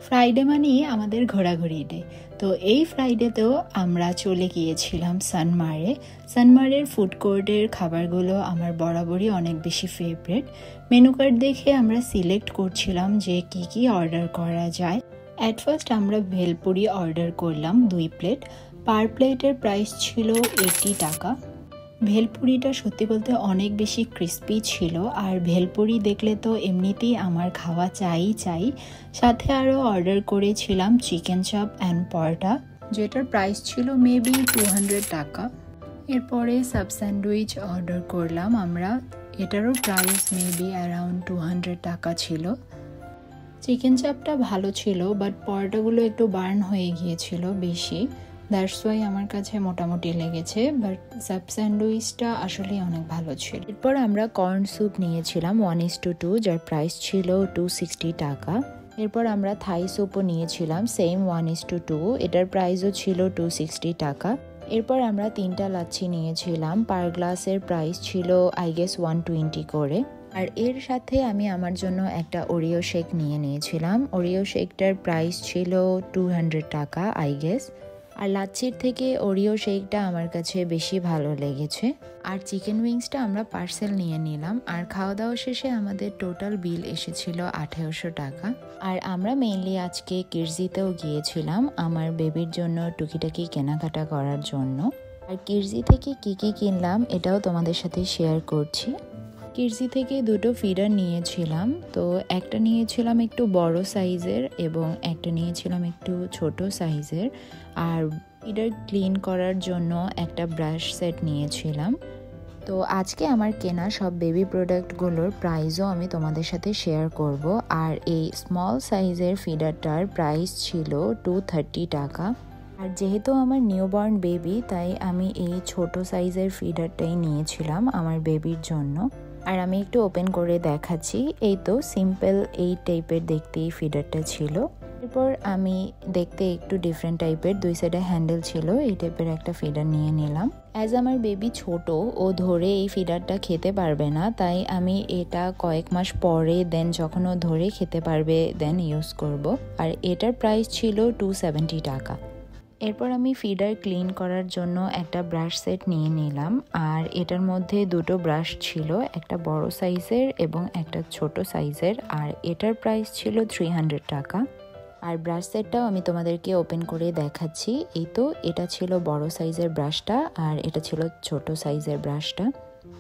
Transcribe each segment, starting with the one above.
Friday মানেই আমাদের ঘোরাঘুরি ডে। তো এই ফ্রাইডেতেও আমরা চলে গিয়েছিলাম সানমারে। সানমারের ফুড কোর্টের খাবারগুলো আমার বরাবরই অনেক বেশি ফেভারিট। মেনু কার্ড দেখে আমরা সিলেক্ট করছিলাম যে কি কি অর্ডার করা যায়। অ্যাট ফার্স্ট আমরা ভেলপুরি অর্ডার করলাম 2 প্লেট। পার প্লেটের প্রাইস ছিল 80 টাকা। ভেলপুরিটা সত্যি বলতে অনেক বেশি ক্রিস্পি ছিল, আর ভেলপুরি দেখলে তো এমনিতেই আমার খাওয়া চাই। সাথে আরও অর্ডার করেছিলাম চিকেন চপ অ্যান্ড পরোটা, যেটার প্রাইস ছিল মেবি 200 টাকা। এরপরে সাব স্যান্ডউইচ অর্ডার করলাম আমরা, এটারও প্রাইস মেবি অ্যারাউন্ড 200 টাকা ছিল। চিকেন চপটা ভালো ছিল, বাট পরোটাগুলো একটু বার্ন হয়ে গিয়েছিল বেশি, দ্যাটস ওয়াই আমার কাছে মোটামুটি লেগেছে, বাট সাব স্যান্ডউইচটা আসলে অনেক ভালো ছিল। এরপর আমরা কর্ন স্যুপ নিয়েছিলাম 1:2, যার প্রাইস ছিল 260 টাকা। এরপর আমরা থাই স্যুপও নিয়েছিলাম সেম 1:2, এটার প্রাইসও ছিল 260 টাকা। এরপর আমরা 3টা লাচ্ছি নিয়েছিলাম, পার গ্লাসের প্রাইস ছিল আই গেস 120 করে। আর এর সাথে আমি আমার জন্য একটা ওরিও শেক নিয়েছিলাম। ওরিও শেকটার প্রাইস ছিল 200 টাকা আই গেস। আর লাচ্ছির থেকে ওরিও শেকটা আমার কাছে বেশি ভালো লেগেছে। আর চিকেন উইংসটা আমরা পার্সেল নিয়ে নিলাম। আর খাওয়া দাওয়া শেষে আমাদের টোটাল বিল এসেছিল 1800 টাকা। আর আমরা মেইনলি আজকে কিরজিতেও গিয়েছিলাম আমার বেবির জন্য টুকিটাকি কেনাকাটা করার জন্য। আর কিরজি থেকে কি কিনলাম এটাও তোমাদের সাথে শেয়ার করছি। কিরজি থেকে 2টো ফিডার নিয়েছিলাম। তো একটা নিয়েছিলাম একটু বড় সাইজের এবং একটা নিয়েছিলাম একটু ছোট সাইজের। আর ফিডার ক্লিন করার জন্য একটা ব্রাশ সেট নিয়েছিলাম। তো আজকে আমার কেনা সব বেবি প্রোডাক্টগুলোর প্রাইসও আমি তোমাদের সাথে শেয়ার করব। আর এই স্মল সাইজের ফিডারটার প্রাইস ছিল 230 টাকা। আর যেহেতু আমার নিউবর্ন বেবি, তাই আমি এই ছোট সাইজের ফিডারটাই নিয়েছিলাম আমার বেবির জন্য। আর আমি একটু ওপেন করে দেখাচ্ছি। এই তো সিম্পল এই টাইপের দেখতে এই ফিডারটা ছিল। এরপর আমি দেখতে একটু ডিফারেন্ট টাইপের 2 সাইডে হ্যান্ডেল ছিল এই টাইপের একটা ফিডার নিয়ে নিলাম। অ্যাজ আমার বেবি ছোট, ও ধরে এই ফিডারটা খেতে পারবে না, তাই আমি এটা কয়েক মাস পরে দেন যখন ও ধরে খেতে পারবে দেন ইউজ করব। আর এটার প্রাইস ছিল 270 টাকা। এরপর আমি ফিডার ক্লিন করার জন্য একটা ব্রাশ সেট নিয়ে নিলাম। আর এটার মধ্যে 2টো ব্রাশ ছিল, একটা বড় সাইজের এবং একটা ছোট সাইজের। আর এটার প্রাইস ছিল 300 টাকা। আর ব্রাশ সেটটাও আমি তোমাদেরকে ওপেন করে দেখাচ্ছি। এই তো এটা ছিল বড় সাইজের ব্রাশটা, আর এটা ছিল ছোট সাইজের ব্রাশটা।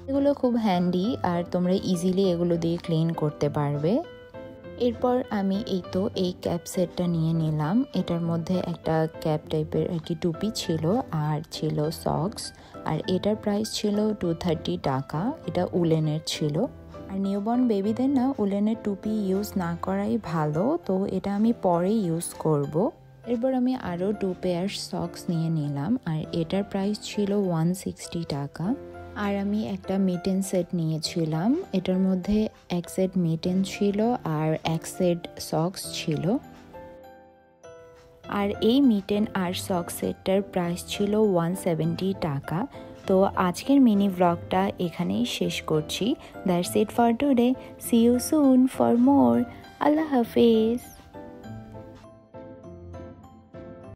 এগুলো খুব হ্যান্ডি, আর তোমরা ইজিলি এগুলো দিয়ে ক্লিন করতে পারবে। এরপর আমি এই ক্যাপ সেটটা নিয়ে নিলাম। এটার মধ্যে একটা ক্যাপ টাইপের একটি টুপি ছিল, আর ছিল সক্স। আর এটার প্রাইস ছিল 230 টাকা। এটা উলেনের ছিল। আর নিউবর্ন বেবিদের না উলেনের টুপি ইউজ না করাই ভালো, তো এটা আমি পরে ইউজ করব। এরপর আমি আরও 2 পেয়ার সক্স নিয়ে নিলাম। আর এটার প্রাইস ছিল 160 টাকা। আর আমি একটা মিটেন সেট নিয়েছিলাম। এটার মধ্যে এক সেট মিটেন ছিল আর এক সেট সক্স ছিল। আর এই মিটেন আর সক্স সেটটার প্রাইস ছিল 170 টাকা। তো আজকের মিনি ব্লগটা এখানেই শেষ করছি। That's it for today. See you soon for more. আল্লাহ হাফেজ।